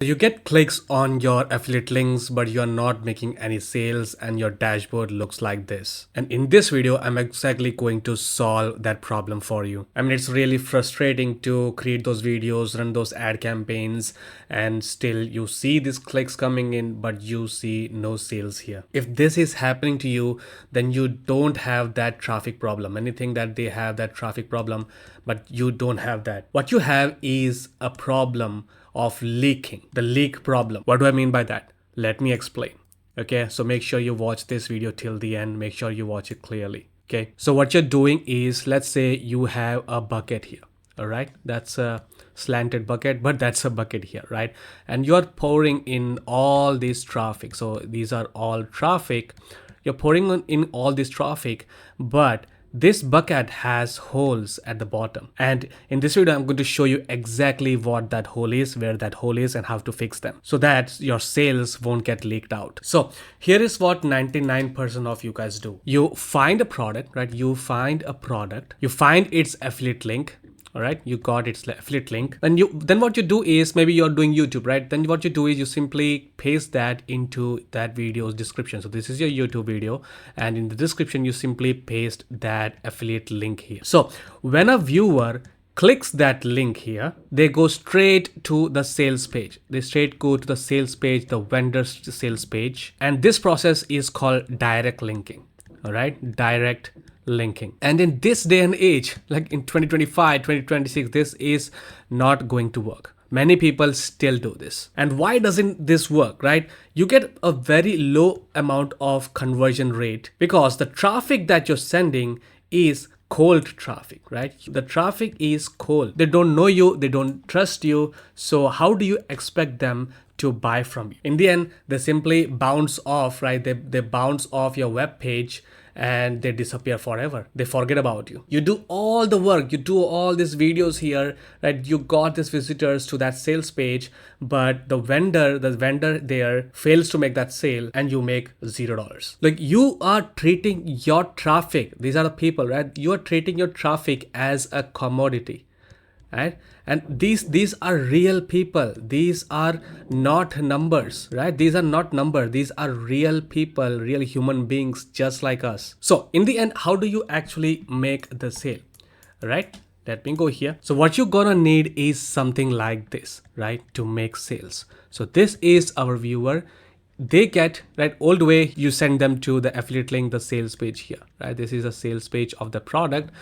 You get clicks on your affiliate links, but you are not making any sales and your dashboard looks like this. And in this video, I'm exactly going to solve that problem for you. I mean, it's really frustrating to create those videos, run those ad campaigns, and still you see these clicks coming in, but you see no sales here. If this is happening to you, then you don't have that traffic problem. Many think that they have that traffic problem, but you don't have that. What you have is a problem of leaking, the leak problem. What do I mean by that? Let me explain. Okay, so make sure you watch this video till the end. Make sure you watch it clearly. Okay, so what you're doing is, let's say you have a bucket here. All right, that's a slanted bucket, but that's a bucket here, right? And you're pouring in all this traffic. So these are all traffic. You're pouring in all this traffic, but this bucket has holes at the bottom. And in this video, I'm going to show you exactly what that hole is, where that hole is, and how to fix them so that your sales won't get leaked out. So here is what 99% of you guys do. You find a product, right? You find a product, you find its affiliate link. All right, you got its affiliate link. Then what you do is, maybe you're doing YouTube, right? Then what you do is you simply paste that into that video's description. So this is your YouTube video, and in the description you simply paste that affiliate link here. So when a viewer clicks that link here, they go straight to the sales page. They straight go to the sales page, the vendor's sales page, and this process is called direct linking. All right, direct linking. And in this day and age, like in 2025, 2026, this is not going to work. Many people still do this. And why doesn't this work, right? You get a very low amount of conversion rate because the traffic that you're sending is cold traffic, right? The traffic is cold. They don't know you, they don't trust you. So how do you expect them to buy from you? In the end, they simply bounce off, right? They bounce off your web page and they disappear forever. They forget about you. You do all the work, you do all these videos here, right? You got these visitors to that sales page, but the vendor there fails to make that sale and you make $0. Like, you are treating your traffic, these are the people, right? You are treating your traffic as a commodity. Right? And these are real people. These are not numbers, right? These are not numbers. These are real people, real human beings just like us. So in the end, how do you actually make the sale, right? Let me go here. So what you're gonna need is something like this, right? To make sales. So this is our viewer. They get, right, old way, you send them to the affiliate link, the sales page here, right? This is a sales page of the product.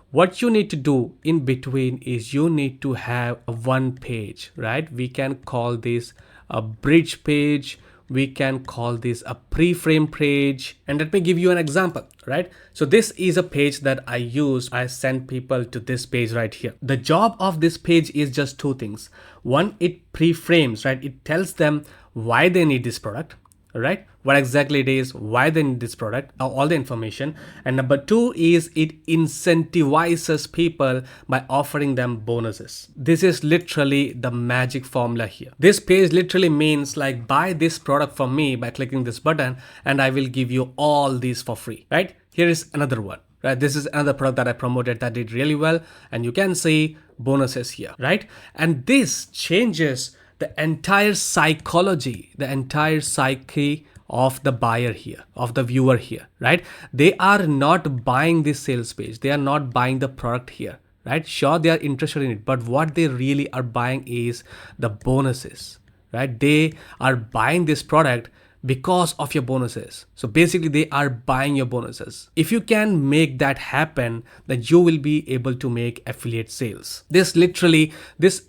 What you need to do in between is you need to have a one page, right? We can call this a bridge page. We can call this a pre-frame page. And let me give you an example, right? So this is a page that I use. I send people to this page right here. The job of this page is just two things. One, it pre-frames, right? It tells them why they need this product, right? What exactly it is, why they need this product, all the information. And number two is it incentivizes people by offering them bonuses. This is literally the magic formula here. This page literally means like, buy this product from me by clicking this button and I will give you all these for free, right? Here is another one, right? This is another product that I promoted that did really well. And you can see bonuses here, right? And this changes the entire psychology, the entire psyche of the buyer here, of the viewer here, right? They are not buying this sales page. They are not buying the product here, right? Sure, they are interested in it, but what they really are buying is the bonuses, right? They are buying this product because of your bonuses. So basically they are buying your bonuses. If you can make that happen, then you will be able to make affiliate sales. This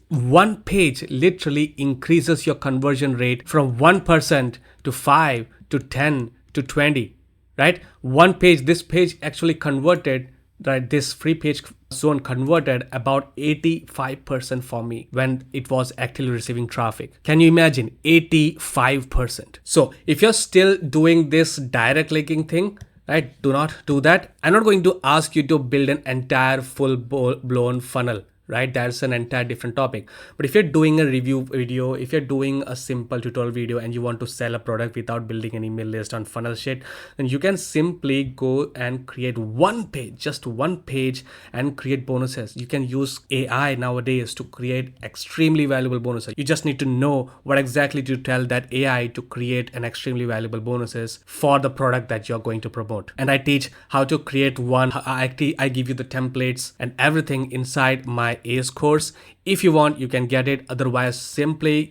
one page literally increases your conversion rate from 1% to 5 to 10 to 20, right? One page, this page actually converted, right? This free page zone converted about 85% for me when it was actually receiving traffic. Can you imagine? 85%. So if you're still doing this direct linking thing, right, do not do that. I'm not going to ask you to build an entire full blown funnel, right? That's an entire different topic. But if you're doing a review video, if you're doing a simple tutorial video and you want to sell a product without building an email list on funnel shit, then you can simply go and create one page, just one page, and create bonuses. You can use AI nowadays to create extremely valuable bonuses. You just need to know what exactly to tell that AI to create an extremely valuable bonuses for the product that you're going to promote. And I teach how to create one. I give you the templates and everything inside my ACE course. If you want, you can get it. Otherwise, simply,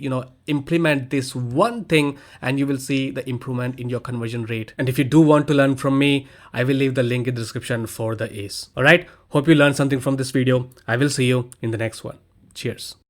implement this one thing and you will see the improvement in your conversion rate. And if you do want to learn from me, I will leave the link in the description for the ACE. All right. Hope you learned something from this video. I will see you in the next one. Cheers.